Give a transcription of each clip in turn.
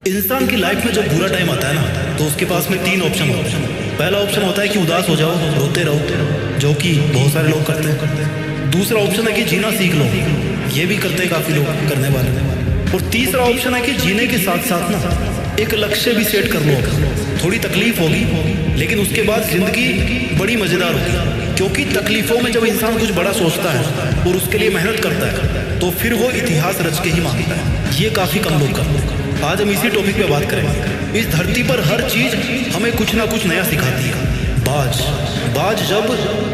इंसान की लाइफ में जब बुरा टाइम आता है ना, तो उसके पास में तीन ऑप्शन होते हैं। पहला ऑप्शन होता है कि उदास हो जाओ, रोते रहो, जो कि बहुत सारे लोग करते हैं। दूसरा ऑप्शन है कि जीना सीख लो, ये भी करते हैं काफ़ी लोग करने वाले। और तीसरा ऑप्शन है कि जीने के साथ साथ ना एक लक्ष्य भी सेट कर लो। थोड़ी तकलीफ होगी, लेकिन उसके बाद ज़िंदगी बड़ी मज़ेदार होगी, क्योंकि तकलीफ़ों में जब इंसान कुछ बड़ा सोचता है और उसके लिए मेहनत करता है, तो फिर वो इतिहास रच के ही मांगता है। ये काफ़ी कम लोग करते हैं। आज हम इसी टॉपिक पे बात करेंगे। इस धरती पर हर चीज़ हमें कुछ ना कुछ नया सिखाती है। बाज जब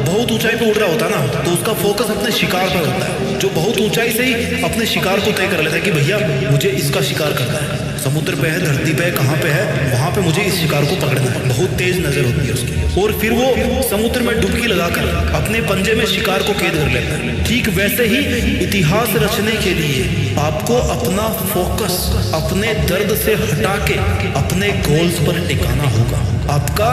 बहुत ऊंचाई पे उड़ रहा होता है ना, तो उसका फोकस अपने शिकार पर होता है, जो बहुत ऊंचाई से ही अपने शिकार को तय कर लेता है कि भैया मुझे इसका शिकार करना है। समुद्र पे है, धरती पे है, कहाँ पे है, वहाँ पे मुझे इस शिकार को पकड़ना है। बहुत तेज नजर होती है उसकी, और फिर वो समुद्र में डुबकी लगाकर अपने पंजे में शिकार को कैद कर लेता है। ठीक वैसे ही इतिहास रचने के लिए आपको अपना फोकस अपने दर्द से हटा के अपने गोल्स पर टिकाना होगा। आपका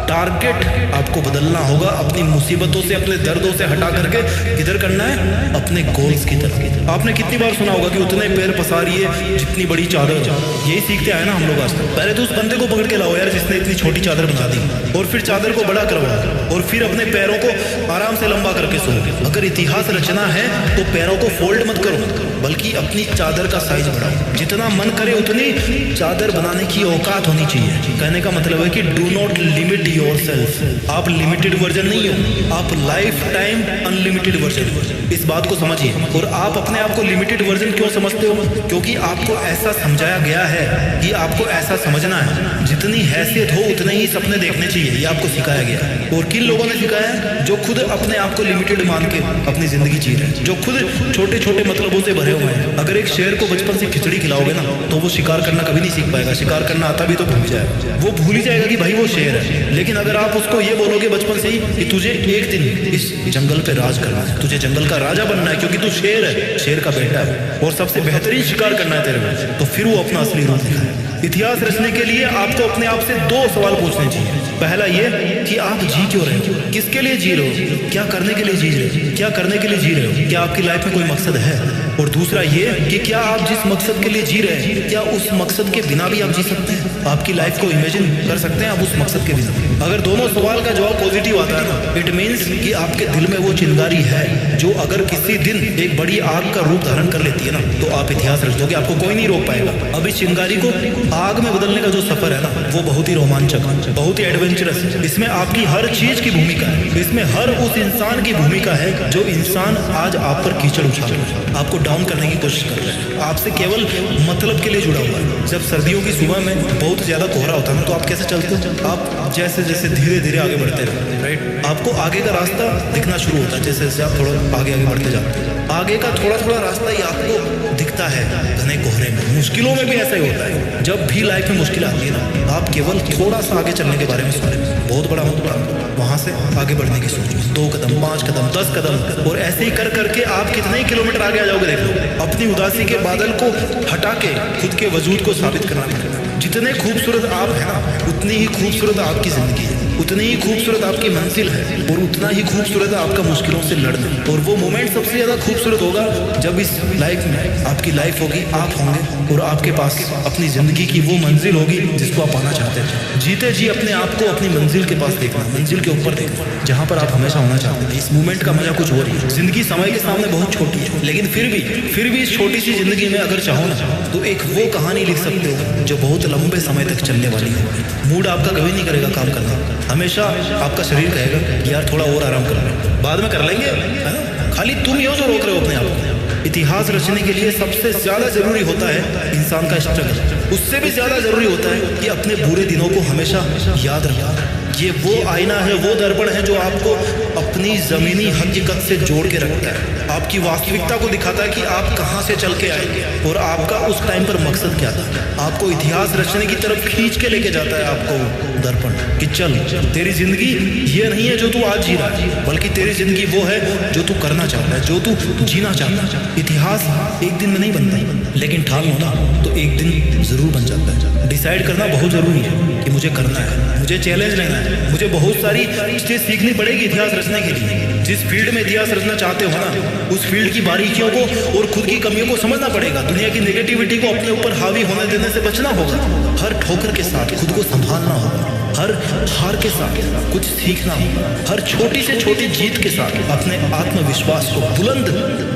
टारगेट आपको बदलना होगा। अपनी मुसीबतों से, अपने दर्दों से हटा करके किधर करना है? अपने गोल्स की तरफ। आपने कितनी बार सुना होगा कि उतने पैर पसारिए जितनी बड़ी चादर। यही सीखते आए ना हम लोग आज तक। पहले तो उस बंदे को पकड़ के लाओ यार जिसने इतनी छोटी चादर बना दी, और फिर चादर को बड़ा करवाओ, और फिर अपने पैरों को आराम से लंबा करके सो। अगर इतिहास रचना है तो पैरों को फोल्ड मत करो, बल्कि अपनी चादर का साइज बढ़ाओ। जितना मन करे उतनी चादर बनाने की औकात होनी चाहिए। कहने का मतलब है कि डू नॉट लिमिट योरसेल्फ। आप लिमिटेड वर्जन नहीं हो, आप लाइफ टाइम अनलिमिटेड वर्जन हो। इस बात को समझिए। और आप अपने आप को लिमिटेड वर्जन क्यों समझते हो? क्योंकि आपको ऐसा समझाया गया है कि आपको ऐसा समझना है, जितनी हैसियत हो उतने ही सपने देखने चाहिए। ये आपको सिखाया गया है। और किन लोगों ने सिखाया है? जो खुद अपने आप को लिमिटेड मान के अपनी जिंदगी जी रहे हैं, जो खुद छोटे छोटे मतलबों से भरे हुए हैं। अगर एक शेर को बचपन से खिचड़ी खिलाओगे ना, तो वो शिकार करना कभी नहीं सीख पाएगा। शिकार करना आता भी तो भूल जाएगा। वो भूल ही जाएगा कि भाई वो शेर है। लेकिन अगर आप उसको ये बोलोगे बचपन से ही कि तुझे एक दिन इस जंगल पे राज करना है, तुझे जंगल का राजा बनना है, क्योंकि तू शेर है, शेर का बेटा है, और सबसे बेहतरीन शिकार करना है तेरे में, तो फिर वो अपना असली रूप दिखाए। इतिहास रचने के लिए आपको अपने आप से दो सवाल पूछने चाहिए। पहला ये कि आप जी क्यों रहे हो, किसके लिए जी रहे हो, क्या करने के लिए जी रहे हो, क्या करने के लिए जी रहे हो, क्या आपकी लाइफ में कोई मकसद है। और दूसरा ये कि क्या आप जिस मकसद के लिए जी रहे हैं, क्या उस मकसद के बिना भी आप जी सकते हैं? आपकी लाइफ को इमेजिन कर सकते हैं आप उस मकसद के बिना? अगर दोनों सवाल का जवाब पॉजिटिव आता है ना, इट मीन्स कि आपके दिल में वो चिंगारी है, जो अगर किसी दिन एक बड़ी आग का रूप धारण कर लेती है ना, तो आप इतिहास रच दोगे, आपको कोई नहीं रोक पाएगा। अब इस चिंगारी को आग में बदलने का जो सफर है ना, वो बहुत ही रोमांचक, बहुत ही एडवेंचरस है। इसमें आपकी हर चीज की भूमिका है। इसमें हर उस इंसान की भूमिका है जो इंसान आज आप पर कीचड़ उछाल रहा है, आपको डाउन करने की कोशिश कर रहा है, आपसे केवल मतलब के लिए जुड़ा हुआ है। जब सर्दियों की सुबह में बहुत ज्यादा कोहरा होता है ना, तो आप कैसे चलते हो? आप जैसे जैसे धीरे धीरे आगे बढ़ते रहते हैं, राइट? आपको आगे का रास्ता दिखना शुरू होता है जैसे जैसे आप थोड़ा आगे आगे बढ़ते जाते हैं। आगे का थोड़ा थोड़ा रास्ता ही आपको दिखता है घने कोहरे में। मुश्किलों में भी ऐसा ही होता है। जब भी लाइफ में मुश्किल आती है ना, आप केवल थोड़ा सा आगे चलने के बारे में सोचें, बहुत बड़ा होता है, वहां से आगे बढ़ने की सोच। 2 कदम, 5 कदम, 10 कदम, और ऐसे ही कर करके आप कितने ही किलोमीटर आगे आ जाओगे। देख लो, अपनी उदासी के बादल को हटा के खुद के वजूद को साबित करना पड़ेगा। जितने खूबसूरत आप हैं ना, उतनी ही खूबसूरत आपकी जिंदगी है, उतनी ही खूबसूरत आपकी मंजिल है, और उतना ही खूबसूरत है आपका मुश्किलों से लड़ना। और वो मोमेंट सबसे ज्यादा खूबसूरत होगा जब इस लाइफ में आपकी लाइफ होगी, आप होंगे, और आपके पास अपनी जिंदगी की वो मंजिल होगी जिसको आप पाना चाहते हैं। जीते जी अपने आप को अपनी मंजिल के पास देखना, मंजिल के ऊपर देखना, जहाँ पर आप हमेशा होना चाहते हैं। इस मूवमेंट का मजा कुछ और ही है। जिंदगी समय के सामने बहुत छोटी है, लेकिन फिर भी इस छोटी सी जिंदगी में अगर चाहो ना, तो एक वो कहानी लिख सकते हो जो बहुत लंबे समय तक चलने वाली है। मूड आपका कभी नहीं करेगा काम करना, हमेशा आपका शरीर कहेगा कि यार थोड़ा और आराम कर लो, बाद में कर लेंगे, है ना? खाली तुम ही हो जो रोक रहे हो अपने आप को। इतिहास रचने के लिए सबसे ज्यादा जरूरी होता है इंसान का स्ट्रगल। उससे भी ज्यादा जरूरी होता है कि अपने बुरे दिनों को हमेशा याद रखना। ये वो आईना है, वो दर्पण है जो आपको अपनी जमीनी हकीकत से जोड़ के रखता है, आपकी वास्तविकता को दिखाता है कि आप कहाँ से चल के आए और आपका उस टाइम पर मकसद क्या था। आपको इतिहास रचने की तरफ खींच के लेके जाता है आपको दर्पण, कि चल तेरी जिंदगी ये नहीं है जो तू आज जी रहा है, बल्कि तेरी जिंदगी वो है जो तू करना चाहता है, जो तू जीना चाहता है। इतिहास एक दिन में नहीं बनता, लेकिन ठान लो ना तो एक दिन जरूर बन जाता है। डिसाइड करना बहुत जरूरी है कि मुझे करना है, मुझे चैलेंज लेना है, मुझे बहुत सारी चीजें सीखनी पड़ेगी इतिहास रचने के लिए। जिस फील्ड में इतिहास रचना चाहते हो ना, उस फील्ड की बारीकियों को और खुद की कमियों को समझना पड़ेगा। दुनिया की नेगेटिविटी को अपने ऊपर हावी होने देने से बचना होगा। हर ठोकर के साथ खुद को संभालना होगा। हर हार के साथ कुछ सीखना होगा। हर छोटी से छोटी जीत के साथ अपने आत्मविश्वास को बुलंद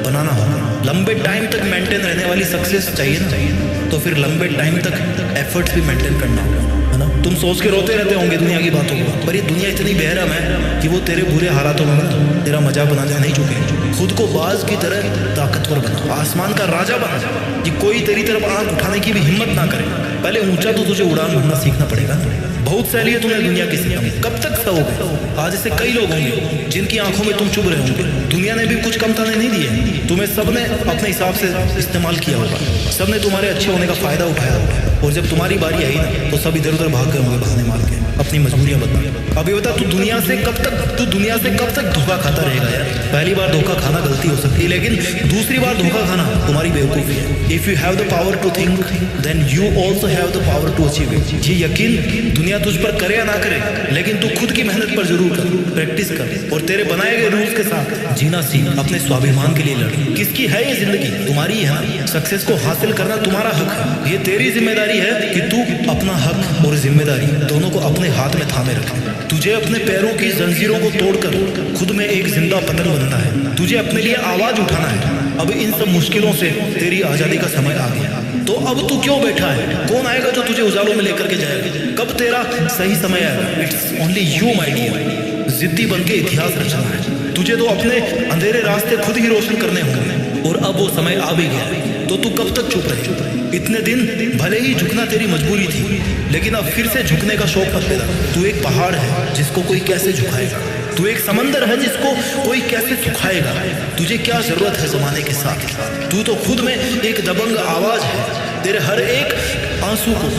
बनाना होगा। लंबे टाइम तक मेंटेन रहने वाली सक्सेस चाहिए ना, तो फिर लंबे टाइम तक एफर्ट्स भी मेंटेन करना होगा, है ना। तुम सोच के रोते रहते होंगे दुनिया की बातों को, पर ये दुनिया इतनी बेरहम है कि वो तेरे बुरे हालातों में तेरा मजाक बनाने नहीं चुके। खुद को बाज की तरह ताकतवर बना, आसमान का राजा बना, कि कोई तेरी तरफ आंख उठाने की भी हिम्मत ना करे। पहले ऊंचा तो तुझे उड़ान भरना सीखना पड़ेगा। बहुत सह लिया तुमने दुनिया की सितम, कब तक सहोगे? आज ऐसे कई लोग होंगे जिनकी आंखों में तुम चुभ रहे होंगे। दुनिया ने भी कुछ कम ताने नहीं दिए, तुम्हें सबने अपने हिसाब से इस्तेमाल किया होगा। सबने तुम्हारे अच्छे होने का फायदा उठाया होगा, और जब तुम्हारी बारी आई ना, तो सब इधर उधर भाग गए होंगे बहाने मार के, अपनी मजबूरियां बता। अभी बता, तू दुनिया से कब तक धोखा खाता रहेगा यार? पहली बार धोखा खाना गलती हो सकती है, लेकिन दूसरी बार धोखा खाना तुम्हारी बेवकूफी है। If you have the power to think, then you also have the power to achieve it. ये यकीन दुनिया तुझ पर करे या ना करे, लेकिन तू खुद की मेहनत पर जरूर कर, प्रैक्टिस कर, और तेरे बनाए गए रूल्स के साथ जीना सीख। अपने स्वाभिमान के लिए लड़। किसकी है ये जिंदगी? तुम्हारी है। सक्सेस को हासिल करना तुम्हारा हक है। ये तेरी जिम्मेदारी है कि तू अपना हक और जिम्मेदारी दोनों को अपने हाथ में थामे रखे। तुझे अपने पैरों की जंजीरों को तोड़कर खुद में एक जिंदा पतंग बनना है। तुझे अपने लिए आवाज उठाना है। अब इन सब मुश्किलों से तेरी आजादी का समय आ गया, तो अब तू क्यों बैठा है? कौन आएगा जो तुझे उजालों में लेकर के जाएगा? कब तेरा सही समय आएगा? It's only you my dear. जिद्दी बन के इतिहास रचना है। तुझे तो अपने अंधेरे रास्ते खुद ही रोशन करने होंगे, और अब वो समय आ भी गया। तो तू कब तक चुप रहे? इतने दिन भले ही झुकना तेरी मजबूरी थी, लेकिन अब फिर से झुकने का शौक मत पैदा। तू एक पहाड़ है जिसको कोई कैसे झुकाएगा। तू एक समंदर है जिसको कोई कैसे सुखाएगा। तुझे क्या जरूरत है जमाने के साथ? तू तो खुद में एक दबंग आवाज है। तेरे हर एक आंसू को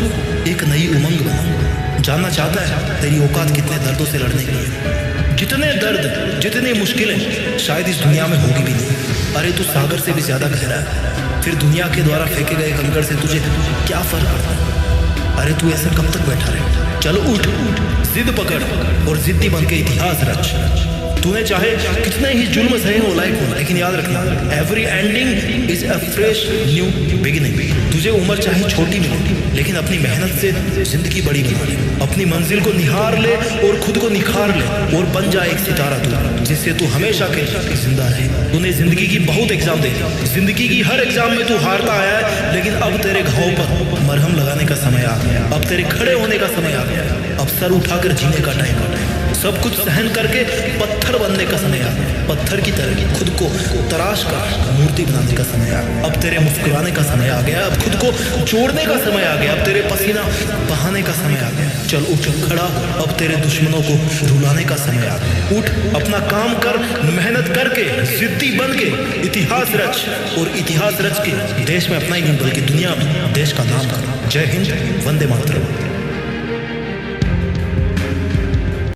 एक नई उमंग बना। जानना चाहता है तेरी औकात कितने दर्दों से लड़ने की है? जितने दर्द, जितनी मुश्किलें शायद इस दुनिया में होगी भी नहीं। अरे तू सागर से भी ज्यादा गहरा है। फिर दुनिया के द्वारा फेंके गए कंकड़ से तुझे क्या फर्क पड़ता है? अरे तू ऐसे कब तक बैठा रहे? चलो उठ, जिद पकड़ और जिद्दी बन के इतिहास रच। तूने चाहे कितने ही जुल्म सहे हो लाइफ में, लेकिन याद रखना, every ending is a fresh new beginning. तुझे उम्र चाहे छोटी मिले, लेकिन अपनी मेहनत से जिंदगी बड़ी बना ले। अपनी मंजिल को निहार ले और खुद को निखार ले, और बन जा एक सितारा तू, जिससे तू हमेशा के जिंदा रहे। तूने जिंदगी की बहुत एग्जाम दे, जिंदगी की हर एग्जाम में तू हारता आया है, लेकिन अब तेरे घाव पर मरहम लगाने का समय आ गया। अब तेरे खड़े होने का समय आ गया। अब सर उठाकर जीने का टाइम आ गया। सब कुछ सहन करके पत्थर बनने का समय आ गया। पत्थर की तरह खुद को तराश कर मूर्ति बनाने का समय आ गया। अब तेरे मुस्कुराने का समय आ गया। अब खुद को जोड़ने का समय आ गया। अब तेरे पसीना बहाने का समय आ गया। चल उठ खड़ा, अब तेरे दुश्मनों को रुलाने का समय आ गया। उठ, अपना काम कर, मेहनत करके जिद्दी बन के इतिहास रच, और इतिहास रच के देश में अपना ही नहीं बल्कि दुनिया में देश का नाम कर। जय हिंद, वंदे मातरम।